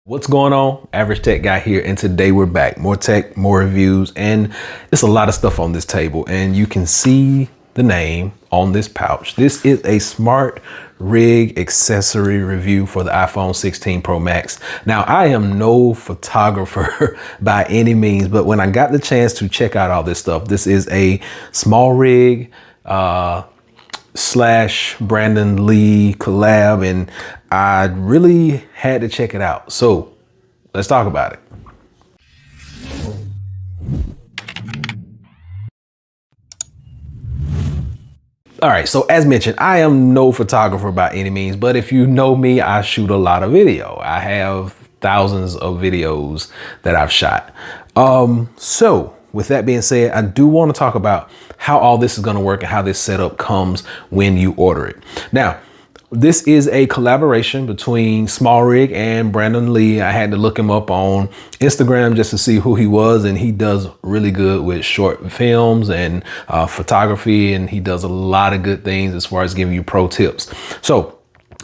What's going on? Average Tech Guy here, and today we're back. More tech, more reviews, and it's a lot of stuff on this table, and you can see the name on this pouch. This is a SmallRig accessory review for the iPhone 16 Pro Max. Now, I am no photographer by any means, but when I got the chance to check out all this stuff, this is a SmallRig / Brandon Li collab, and I really had to check it out. So let's talk about it. All right, so as mentioned, I am no photographer by any means, but if you know me, I shoot a lot of video. I have thousands of videos that I've shot. So with that being said, I do want to talk about how all this is going to work and how this setup comes when you order it. Now, this is a collaboration between SmallRig and Brandon Li. I had to look him up on Instagram just to see who he was, and he does really good with short films and photography, and he does a lot of good things as far as giving you pro tips. So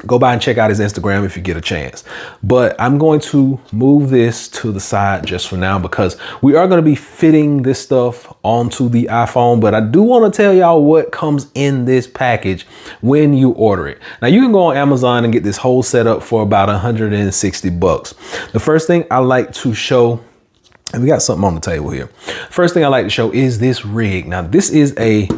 go by and check out his Instagram if you get a chance. But I'm going to move this to the side just for now because we are going to be fitting this stuff onto the iPhone. But I do want to tell y'all what comes in this package when you order it. Now, you can go on Amazon and get this whole setup for about 160 bucks. The first thing I like to show, and we got something on the table here. First thing I like to show is this rig. Now, this is a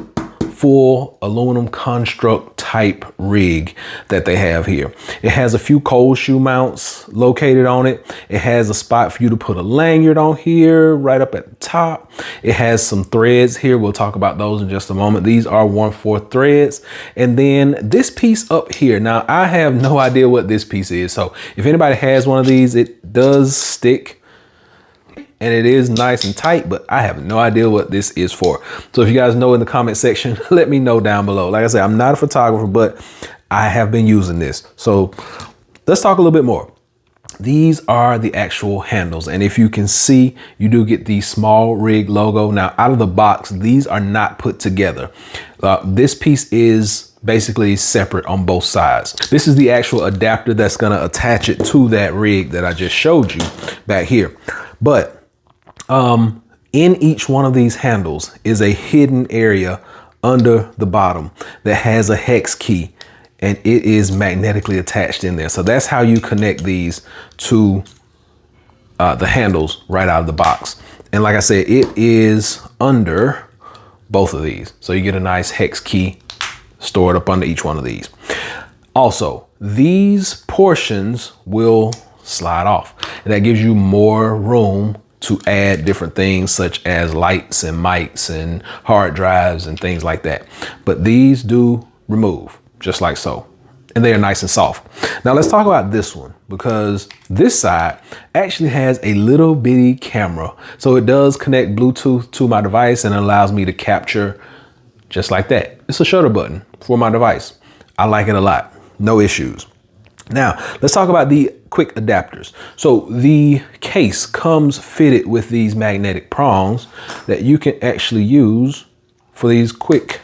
full aluminum construct type rig that they have here. It has a few cold shoe mounts located on it. It has a spot for you to put a lanyard on here right up at the top. It has some threads here. We'll talk about those in just a moment. These are 1/4 threads. And then this piece up here. Now, I have no idea what this piece is. So if anybody has one of these, it does stick and it is nice and tight, but I have no idea what this is for. So if you guys know in the comment section, let me know down below. Like I said, I'm not a photographer, but I have been using this. So let's talk a little bit more. These are the actual handles. And if you can see, you do get the SmallRig logo. Now, out of the box, these are not put together. This piece is basically separate on both sides. This is the actual adapter that's gonna attach it to that rig that I just showed you back here. But in each one of these handles is a hidden area under the bottom that has a hex key, and it is magnetically attached in there. So that's how you connect these to the handles right out of the box. And like I said, it is under both of these. So you get a nice hex key stored up under each one of these. Also, these portions will slide off, and that gives you more room to add different things such as lights and mics and hard drives and things like that. But these do remove just like so, and they are nice and soft. Now let's talk about this one, because this side actually has a little bitty camera. So it does connect Bluetooth to my device and allows me to capture just like that. It's a shutter button for my device. I like it a lot, no issues. Now, let's talk about the quick adapters. So the case comes fitted with these magnetic prongs that you can actually use for these quick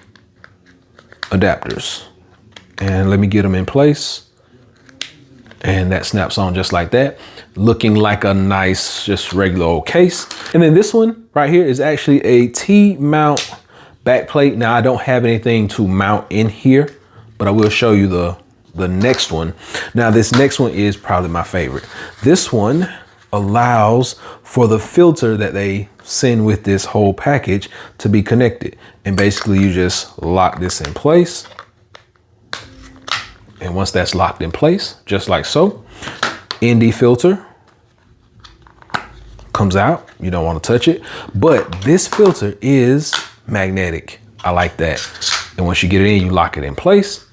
adapters. And let me get them in place. And that snaps on just like that, looking like a nice, just regular old case. And then this one right here is actually a T-mount backplate. Now, I don't have anything to mount in here, but I will show you the next one. Now, this next one is probably my favorite. This one allows for the filter that they send with this whole package to be connected. And basically you just lock this in place. And once that's locked in place, just like so, ND filter comes out. You don't want to touch it, but this filter is magnetic. I like that. And once you get it in, you lock it in place,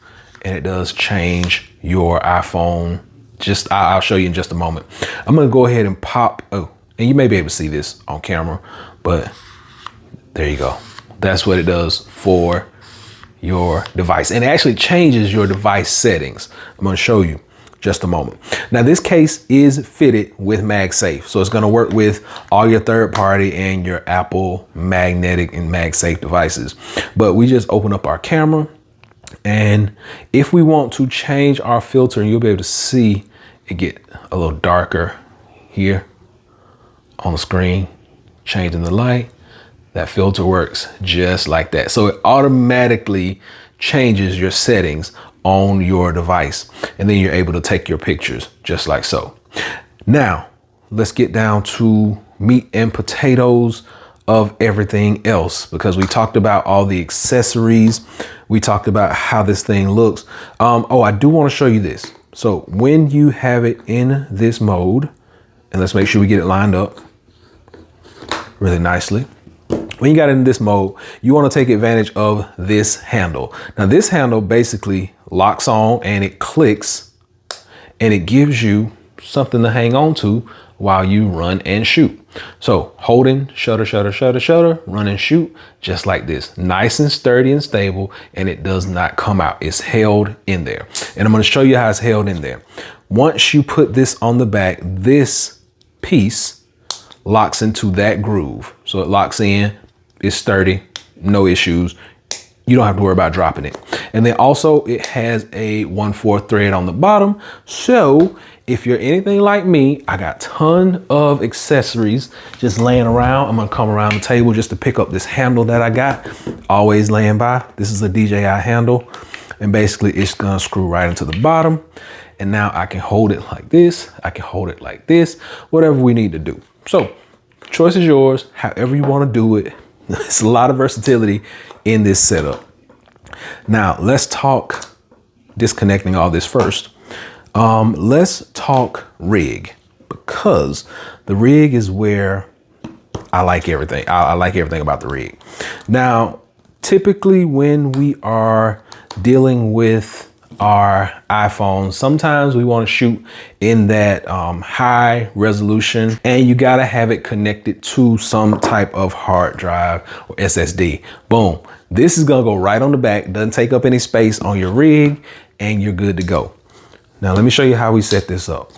and it does change your iPhone. I'll show you in just a moment. I'm gonna go ahead and pop, and you may be able to see this on camera, but there you go. That's what it does for your device. And it actually changes your device settings. I'm gonna show you just a moment. Now, this case is fitted with MagSafe. So it's gonna work with all your third party and your Apple magnetic and MagSafe devices. But we just open up our camera, and if we want to change our filter, and you'll be able to see it get a little darker here on the screen, changing the light. That filter works just like that. So it automatically changes your settings on your device. And then you're able to take your pictures just like so. Now, let's get down to meat and potatoes of everything else, because we talked about all the accessories. We talked about how this thing looks. Oh, I do want to show you this. So when you have it in this mode, and let's make sure we get it lined up really nicely. When you got it in this mode, you want to take advantage of this handle. Now this handle basically locks on and it clicks and it gives you something to hang on to while you run and shoot. So holding shutter, shutter, shutter, shutter, run and shoot just like this. Nice and sturdy and stable, and it does not come out. It's held in there. And I'm going to show you how it's held in there. Once you put this on the back, this piece locks into that groove. So it locks in, it's sturdy, no issues. You don't have to worry about dropping it. And then also it has a 1/4 thread on the bottom. So if you're anything like me, I got a ton of accessories just laying around. I'm gonna come around the table just to pick up this handle that I got, always laying by. This is a DJI handle. And basically it's gonna screw right into the bottom. And now I can hold it like this. I can hold it like this, whatever we need to do. So choice is yours, however you wanna do it. It's a lot of versatility in this setup. Now let's talk disconnecting all this first. Let's talk rig, because the rig is where I like everything. I like everything about the rig. Now, typically when we are dealing with our iPhone, sometimes we want to shoot in that high resolution, and you got to have it connected to some type of hard drive or SSD. Boom. This is going to go right on the back, doesn't take up any space on your rig, and you're good to go. Now, let me show you how we set this up.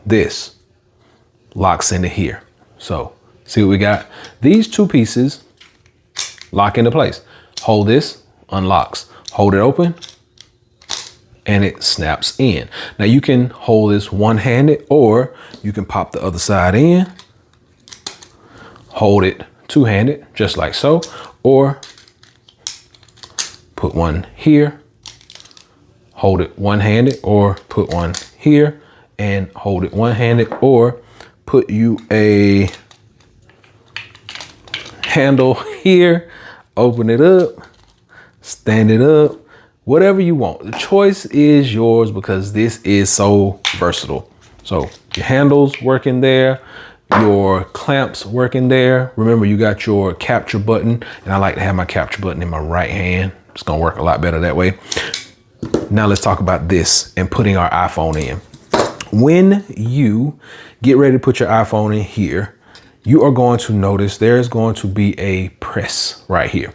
This locks into here. So see what we got? These two pieces lock into place. Hold this, unlocks. Hold it open, and it snaps in. Now you can hold this one-handed, or you can pop the other side in, hold it two-handed, just like so, or put one here, hold it one-handed, or put one here and hold it one-handed, or put you a handle here, open it up, stand it up, whatever you want. The choice is yours, because this is so versatile. So your handles work in there, your clamps work in there. Remember, you got your capture button, and I like to have my capture button in my right hand. It's gonna work a lot better that way. Now let's talk about this and putting our iPhone in. When you get ready to put your iPhone in here, you are going to notice there's going to be a press right here.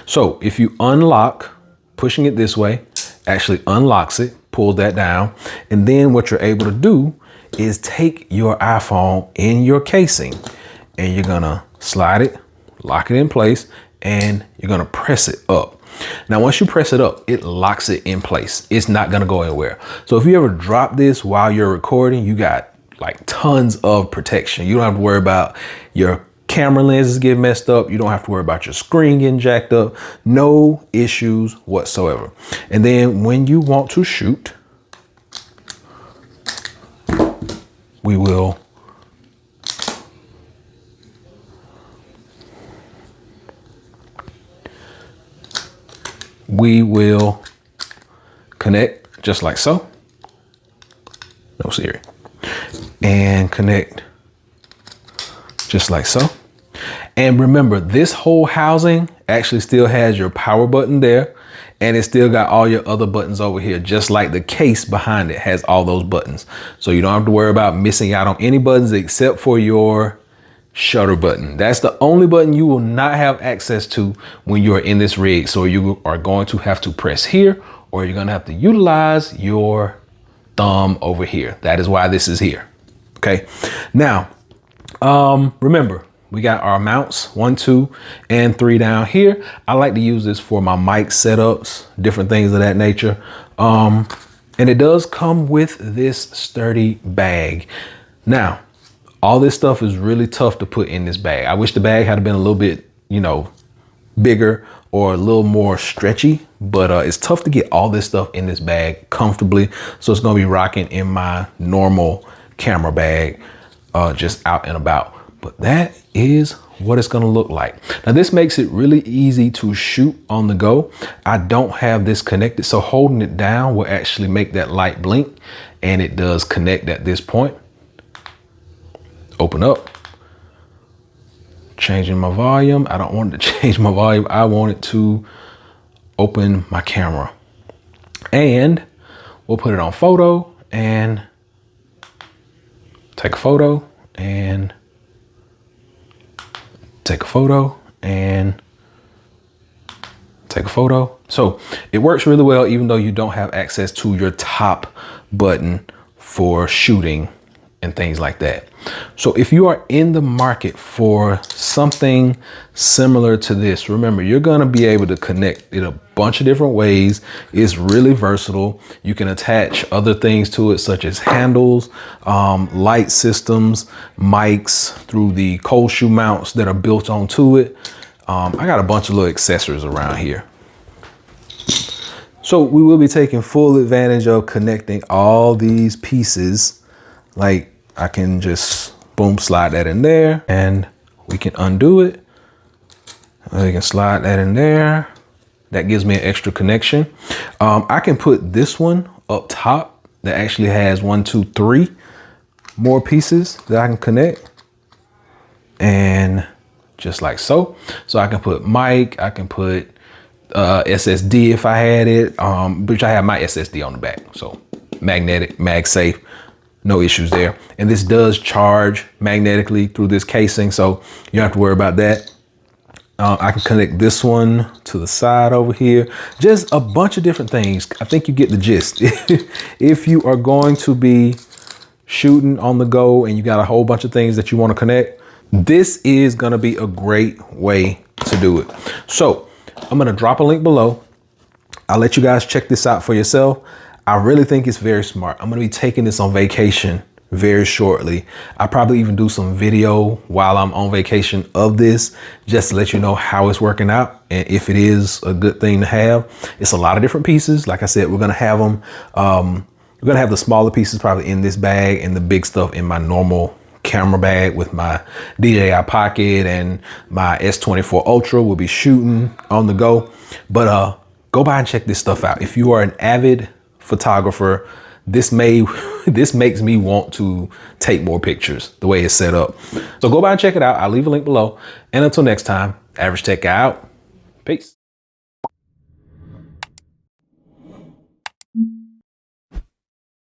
So if you unlock, pushing it this way actually unlocks it, pulls that down. And then what you're able to do is take your iPhone in your casing, and you're gonna slide it, lock it in place, and you're gonna press it up. Now, once you press it up, it locks it in place. It's not gonna go anywhere. So if you ever drop this while you're recording, you got like tons of protection. You don't have to worry about your camera lenses getting messed up. You don't have to worry about your screen getting jacked up. No issues whatsoever. And then when you want to shoot, we will connect just like so. No Siri. And connect just like so. And remember, this whole housing actually still has your power button there, and it still got all your other buttons over here, just like the case behind it has all those buttons. So you don't have to worry about missing out on any buttons except for your shutter button. That's the only button you will not have access to when you are in this rig. So you are going to have to press here, or you're going to have to utilize your thumb over here. That is why this is here. Okay. Now, remember, we got our mounts 1, 2, and 3 down here. I like to use this for my mic setups, different things of that nature. And it does come with this sturdy bag. Now, All this stuff is really tough to put in this bag. I wish the bag had been a little bit, you know, bigger or a little more stretchy, but it's tough to get all this stuff in this bag comfortably. So it's gonna be rocking in my normal camera bag, just out and about. But that is what it's gonna look like. Now this makes it really easy to shoot on the go. I don't have this connected, so holding it down will actually make that light blink, and it does connect at this point. Open up. Changing my volume. I don't want it to change my volume. I want it to open my camera. And we'll put it on photo and take a photo and take a photo and take a photo. So it works really well, even though you don't have access to your top button for shooting and things like that. So if you are in the market for something similar to this, remember, you're gonna be able to connect in a bunch of different ways. It's really versatile. You can attach other things to it, such as handles, light systems, mics through the cold shoe mounts that are built onto it. I got a bunch of little accessories around here. So we will be taking full advantage of connecting all these pieces. Like, I can just boom, slide that in there, and we can undo it. We can slide that in there. That gives me an extra connection. I can put this one up top that actually has 1, 2, 3 more pieces that I can connect. And just like so. So I can put mic, I can put SSD if I had it, which I have my SSD on the back. So magnetic, MagSafe. No issues there. And this does charge magnetically through this casing, so you don't have to worry about that. I can connect this one to the side over here. Just a bunch of different things. I think you get the gist. If you are going to be shooting on the go and you got a whole bunch of things that you want to connect, this is going to be a great way to do it. So I'm going to drop a link below. I'll let you guys check this out for yourself. I really think it's very smart. I'm gonna be taking this on vacation very shortly. I'll probably even do some video while I'm on vacation of this, just to let you know how it's working out and if it is a good thing to have. It's a lot of different pieces. Like I said, we're gonna have them, we're gonna have the smaller pieces probably in this bag and the big stuff in my normal camera bag with my DJI Pocket and my S24 Ultra. Will be shooting on the go. But go by and check this stuff out. If you are an avid photographer, this makes me want to take more pictures the way it's set up. So go by and check it out. I'll leave a link below. And until next time, Average Tech out. Peace.